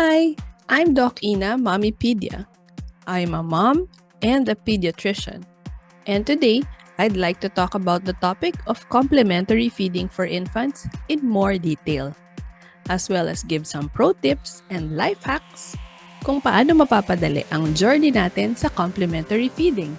Hi, I'm Doc Ina Mommypedia. I'm a mom and a pediatrician. And today, I'd like to talk about the topic of complementary feeding for infants in more detail, as well as give some pro tips and life hacks kung paano mapapadali ang journey natin sa complementary feeding.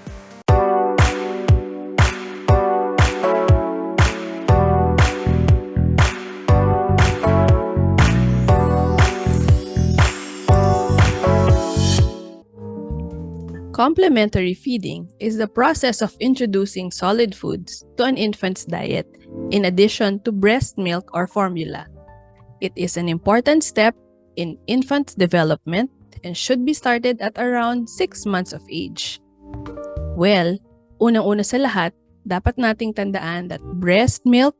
Complementary feeding is the process of introducing solid foods to an infant's diet in addition to breast milk or formula. It is an important step in infant's development and should be started at around 6 months of age. Well, unang-una sa lahat, dapat nating tandaan that breast milk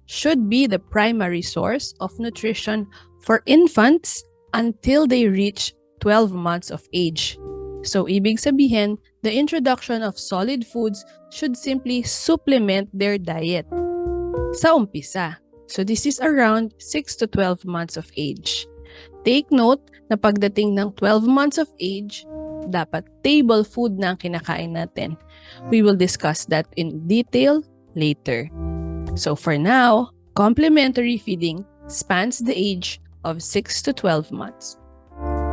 should be the primary source of nutrition for infants until they reach 12 months of age. So, ibig sabihin, the introduction of solid foods should simply supplement their diet sa umpisa. So, this is around 6 to 12 months of age. Take note na pagdating ng 12 months of age, dapat table food na ang kinakain natin. We will discuss that in detail later. So, for now, complementary feeding spans the age of 6 to 12 months.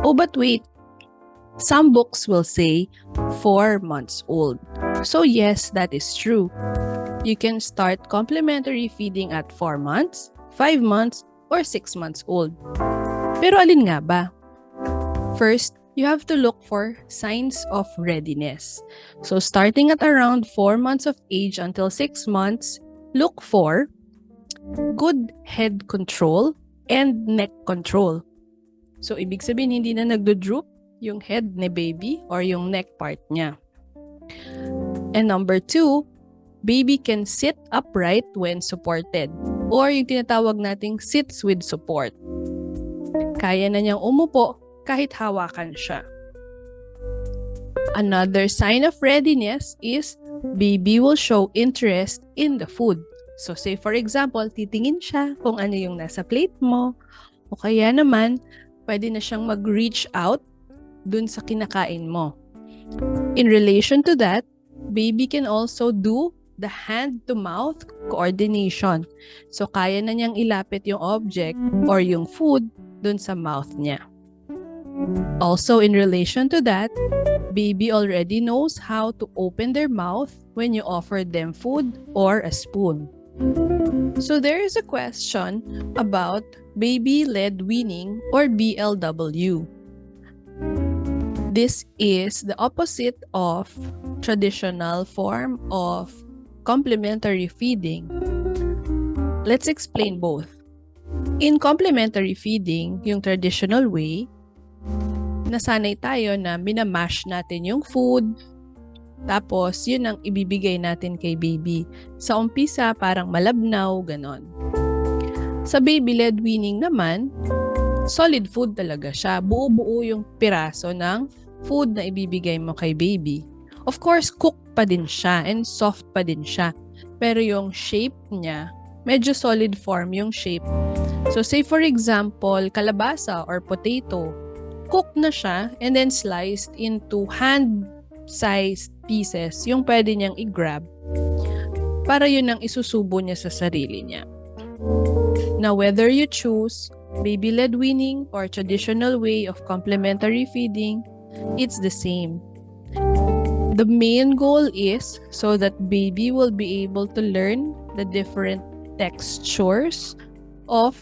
Oh, but wait. Some books will say 4 months old. So yes, that is true. You can start complementary feeding at 4 months, 5 months, or 6 months old. Pero alin nga ba? First, you have to look for signs of readiness. So starting at around 4 months of age until 6 months, look for good head control and neck control. So ibig sabihin hindi na nagdo-droop yung head ni baby or yung neck part niya. And number 2, baby can sit upright when supported or yung tinatawag nating sits with support. Kaya na niyang umupo kahit hawakan siya. Another sign of readiness is baby will show interest in the food. So say for example, titingin siya kung ano yung nasa plate mo o kaya naman pwede na siyang mag-reach out dun sa kinakain mo. In relation to that, baby can also do the hand-to-mouth coordination. So, kaya na niyang ilapit yung object or yung food dun sa mouth niya. Also, in relation to that, baby already knows how to open their mouth when you offer them food or a spoon. So, there is a question about baby-led weaning or BLW. This is the opposite of traditional form of complementary feeding. Let's explain both. In complementary feeding, yung traditional way, nasanay tayo na minamash natin yung food, tapos yun ang ibibigay natin kay baby. Sa umpisa, parang malabnaw, ganon. Sa baby-led weaning naman, solid food talaga siya. Buo-buo yung piraso ng food na ibibigay mo kay baby. Of course, cooked pa din siya and soft pa din siya. Pero yung shape niya, medyo solid form yung shape. So say for example, kalabasa or potato, cooked na siya and then sliced into hand-sized pieces yung pwede niyang i-grab para yun ang isusubo niya sa sarili niya. Now, whether you choose baby-led weaning or traditional way of complementary feeding, it's the same. The main goal is so that baby will be able to learn the different textures of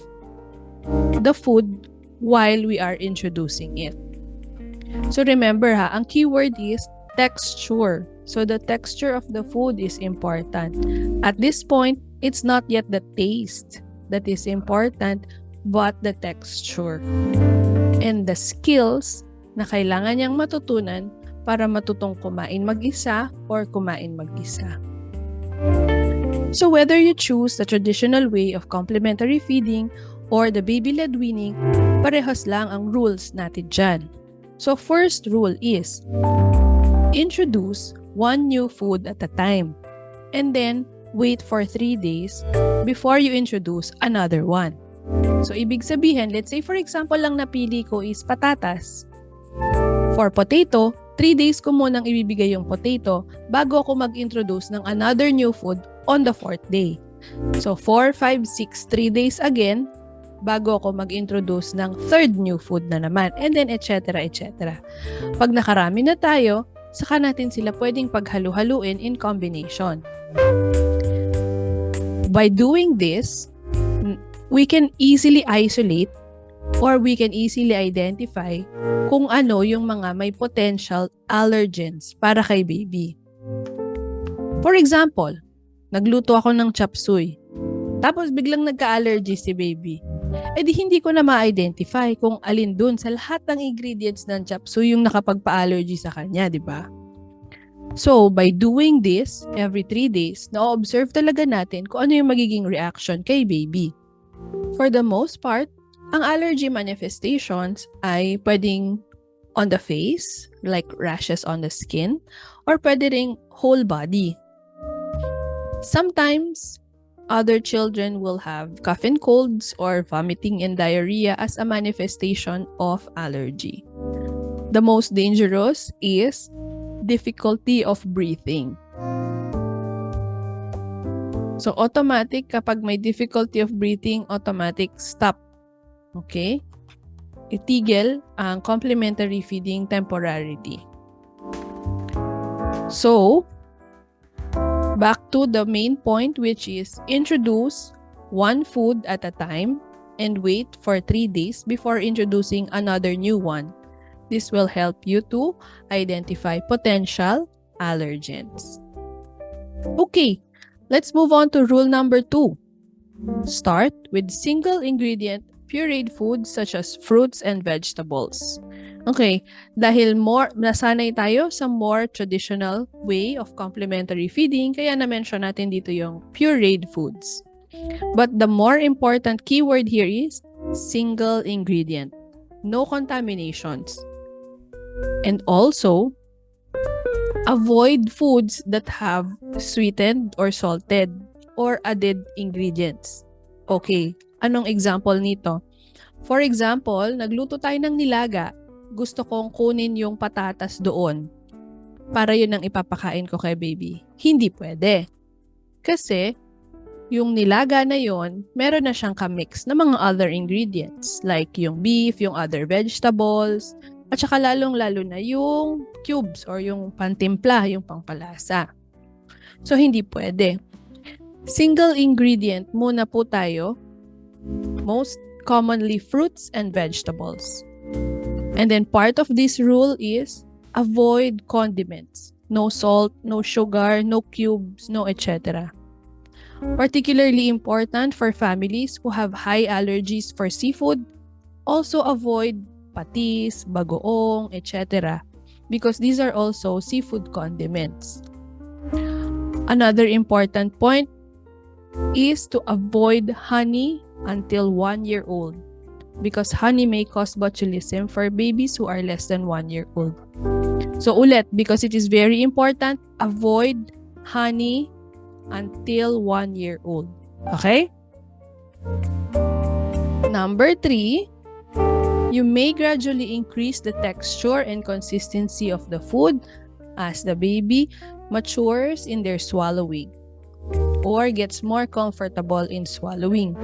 the food while we are introducing it. So remember ang keyword is texture. So the texture of the food is important. At this point, it's not yet the taste that is important, but the texture and the skills na kailangan niyang matutunan para matutong kumain mag-isa or kumain mag-isa. So whether you choose the traditional way of complementary feeding or the baby-led weaning, parehas lang ang rules natin dyan. So first rule is, introduce one new food at a time and then wait for 3 days before you introduce another one. So, ibig sabihin, let's say for example lang napili ko is patatas. For potato, 3 days ko munang ibibigay yung potato bago ako mag-introduce ng another new food on the 4th day. So, 4, 5, 6, 3 days again bago ako mag-introduce ng third new food na naman. And then, etc. etc. Pag nakarami na tayo, saka natin sila pwedeng paghalu-haluin in combination. By doing this, we can easily isolate or we can easily identify kung ano yung mga may potential allergens para kay baby. For example, nagluto ako ng chop suey. Tapos biglang nagka-allergy si baby. Eh di hindi ko na ma-identify kung alin dun sa lahat ng ingredients ng chop suey yung nakapagpa-allergy sa kanya, di ba? So, by doing this, every 3 days, na-observe talaga natin kung ano yung magiging reaction kay baby. For the most part, ang allergy manifestations ay pwedeng on the face, like rashes on the skin, or pwede ring whole body. Sometimes, other children will have cough and colds or vomiting and diarrhea as a manifestation of allergy. The most dangerous is difficulty of breathing. So, automatic kapag may difficulty of breathing, automatic stop. Okay? Itigil ang complementary feeding temporarily. So, back to the main point, which is introduce one food at a time and wait for 3 days before introducing another new one. This will help you to identify potential allergens. Okay, let's move on to rule number 2. Start with single ingredient pureed foods such as fruits and vegetables. Okay, dahil nasanay tayo sa more traditional way of complementary feeding, kaya na-mention natin dito yung pureed foods. But the more important keyword here is single ingredient. No contaminations. And also, avoid foods that have sweetened or salted or added ingredients. Okay, anong example nito? For example, nagluto tayo ng nilaga. Gusto kong kunin yung patatas doon para yun ang ipapakain ko kay baby. Hindi pwede. Kasi, yung nilaga na yun, meron na siyang kamix na mga other ingredients like yung beef, yung other vegetables, at saka lalong-lalo na yung cubes or yung pantimpla, yung pangpalasa. So, hindi pwede. Single ingredient muna po tayo. Most commonly fruits and vegetables. And then part of this rule is avoid condiments. No salt, no sugar, no cubes, no etc. Particularly important for families who have high allergies for seafood. Also avoid patis, bagoong, etc. because these are also seafood condiments. Another important point is to avoid honey until 1 year old because honey may cause botulism for babies who are less than 1 year old. So ulit, because it is very important, avoid honey until 1 year old. Okay? Number 3, you may gradually increase the texture and consistency of the food as the baby matures in their swallowing or gets more comfortable in swallowing.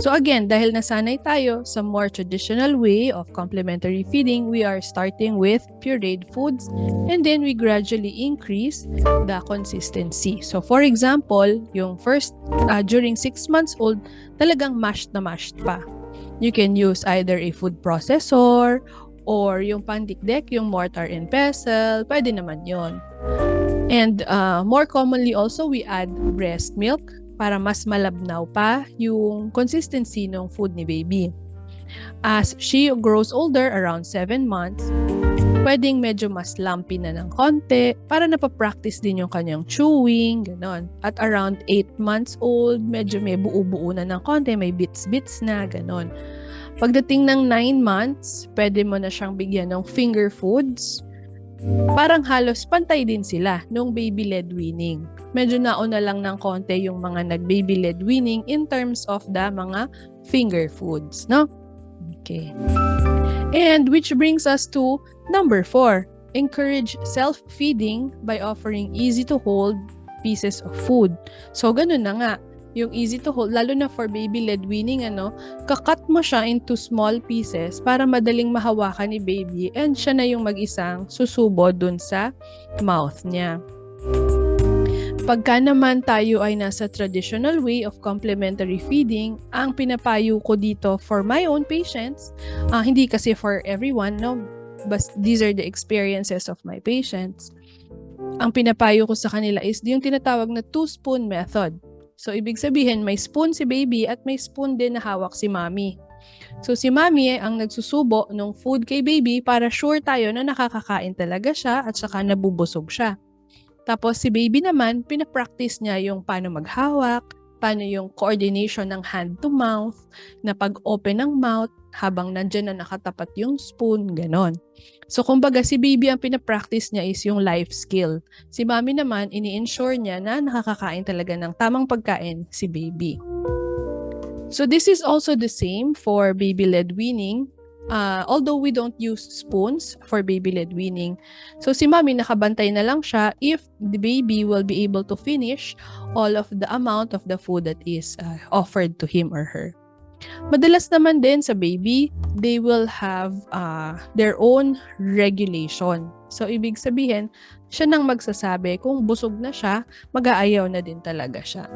So again, dahil nasanay tayo sa more traditional way of complementary feeding, we are starting with pureed foods and then we gradually increase the consistency. So for example, yung first, during 6 months old, talagang mashed na mashed pa. You can use either a food processor or yung pandikdek, yung mortar and pestle, pwede naman yon. And more commonly also, we add breast milk para mas malabnaw pa yung consistency ng food ni baby. As she grows older, around 7 months, pwedeng medyo mas lumpy na ng konti para napapractice din yung kanyang chewing, ganon. At around 8 months old, medyo may buo-buo na ng konti, may bits-bits na, ganon. Pagdating ng 9 months, pwede mo na siyang bigyan ng finger foods. Parang halos pantay din sila nung baby-led weaning. Medyo nauna lang ng konti yung mga nag-baby-led weaning in terms of the mga finger foods, no? Okay. And which brings us to number 4. Encourage self-feeding by offering easy-to-hold pieces of food. So, ganun na nga. Yung easy to hold, lalo na for baby-led weaning, kakat mo siya into small pieces para madaling mahawakan ni baby and siya na yung mag-isang susubo dun sa mouth niya. Pagka naman tayo ay nasa traditional way of complementary feeding, ang pinapayo ko dito for my own patients, hindi kasi for everyone, no? But these are the experiences of my patients. Ang pinapayo ko sa kanila is yung tinatawag na 2-spoon method. So, ibig sabihin, may spoon si baby at may spoon din na hawak si mommy. So, si mommy ang nagsusubo ng food kay baby para sure tayo na nakakakain talaga siya at saka nabubusog siya. Tapos, si baby naman, pinapractice niya yung paano maghawak, paano yung coordination ng hand to mouth, na pag-open ng mouth habang nandyan na nakatapat yung spoon, ganon. So, kumbaga, si baby ang pinapractice niya is yung life skill. Si mommy naman, ini-ensure niya na nakakakain talaga ng tamang pagkain si baby. So, this is also the same for baby-led weaning. Although we don't use spoons for baby-led weaning. So, si mommy nakabantay na lang siya if the baby will be able to finish all of the amount of the food that is offered to him or her. Madalas naman din sa baby, they will have their own regulation. So, ibig sabihin, siya nang magsasabi kung busog na siya, mag-aayaw na din talaga siya.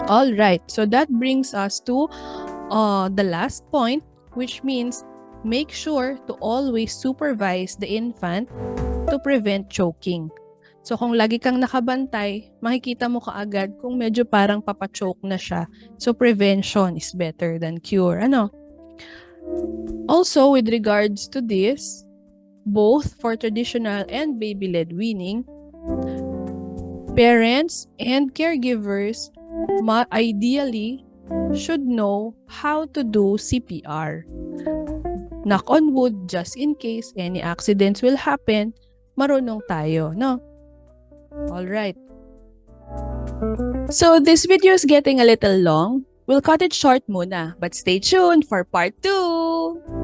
Alright, so that brings us to the last point, which means make sure to always supervise the infant to prevent choking. So, kung lagi kang nakabantay, makikita mo kaagad kung medyo parang papachoke na siya. So, prevention is better than cure. Also, with regards to this, both for traditional and baby-led weaning, parents and caregivers ideally should know how to do CPR. Knock on wood, just in case any accidents will happen, marunong tayo, no? Alright. So, this video is getting a little long. We'll cut it short muna, but stay tuned for part 2!